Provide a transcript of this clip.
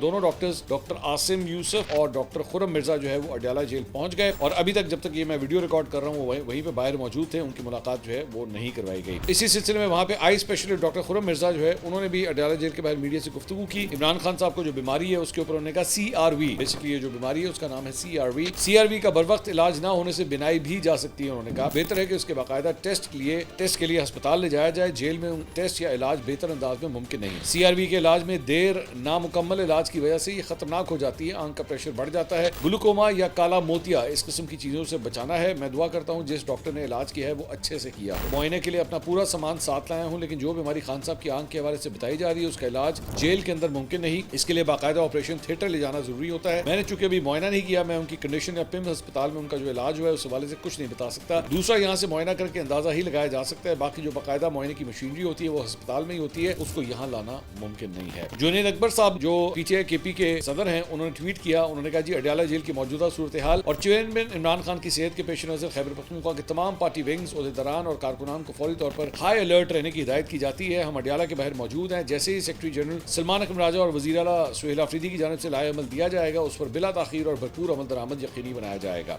دونوں doctors doctor Asim یوسف اور doctor خرم مرزا جو ہے وہ اڈیالہ جیل پہنچ گئے اور ابھی تک جب تک یہ میں ویڈیو ریکارڈ کر رہا ہوں وہ وہیں پہ باہر موجود تھے. ان کی ملاقات جو ہے وہ نہیں کروائی گئی. اسی سلسلے میں وہاں پہ آئی اسپیشلسٹ ڈاکٹر خرم مرزا جو ہے انہوں نے بھی اڈیالہ جیل کے باہر میڈیا سے گفتگو کی. عمران خان صاحب کو جو بیماری ہے اس کے اوپر انہوں نے کہا CRV، بیسیکلی یہ جو بیماری ہے اس کا نام ہے CRV کا بر وقت علاج نہ ہونے سے بینائی بھی جا سکتی ہے. انہوں نے کہا بہتر ہے کہ اس کے باقاعدہ ٹیسٹ کے لیے ہسپتال لے جایا جائے. جیل میں ٹیسٹ یا علاج بہتر انداز میں ممکن نہیں. CRV کے علاج میں دیر نامکمل علاج کی وجہ سے یہ خطرناک ہو جاتی ہے. آنکھ کا پریشر بڑھ جاتا ہے. گلوکوما یا کالا موتیا اس قسم کی چیزوں سے بچانا ہے. میں دعا کرتا ہوں جس ڈاکٹر نے علاج کیا ہے وہ اچھے سے کیا. معائنے کے لیے اپنا پورا سامان ساتھ لایا ہوں، لیکن جو بیماری خان صاحب کی آنکھ کے حوالے سے بتائی جا رہی ہے اس کا علاج جیل کے اندر ممکن نہیں. اس کے لیے باقاعدہ آپریشن تھیٹر لے جانا ضروری ہوتا ہے. میں نے چونکہ ابھی معائنہ نہیں کیا، میں ان کی کنڈیشن یا پمز ہسپتال میں ان کا جو علاج ہوا ہے اس حوالے سے کچھ نہیں بتا سکتا. دوسرا یہاں سے معائنہ کر کے اندازہ ہی لگایا جا سکتا ہے. باقی جو باقاعدہ معائنے کی مشینری ہوتی ہے وہ ہسپتال میں ہی ہوتی ہے، اس کو یہاں لانا ممکن نہیں ہے. جنید اکبر صاحب جو PTI-KP کے صدر ہیں انہوں نے ٹویٹ کیا. انہوں نے کہا جی اڈیالہ جیل کی موجودہ صورتحال اور چیئرمین عمران خان کی صحت کے پیش نظر خیبر پختونخوا کے تمام پارٹی ونگز، عہدیداران اور کارکنان کو فوری طور پر ہائی الرٹ رہنے کی ہدایت کی جاتی ہے. ہم اڈیالہ کے باہر موجود ہیں. جیسے ہی سیکرٹری جنرل سلمان اکرم راجہ اور وزیر اعلیٰ سہیل آفریدی کی جانب سے لائحہ عمل دیا جائے گا اس پر بلا تاخیر اور بھرپور عمل درآمد یقینی بنایا جائے گا.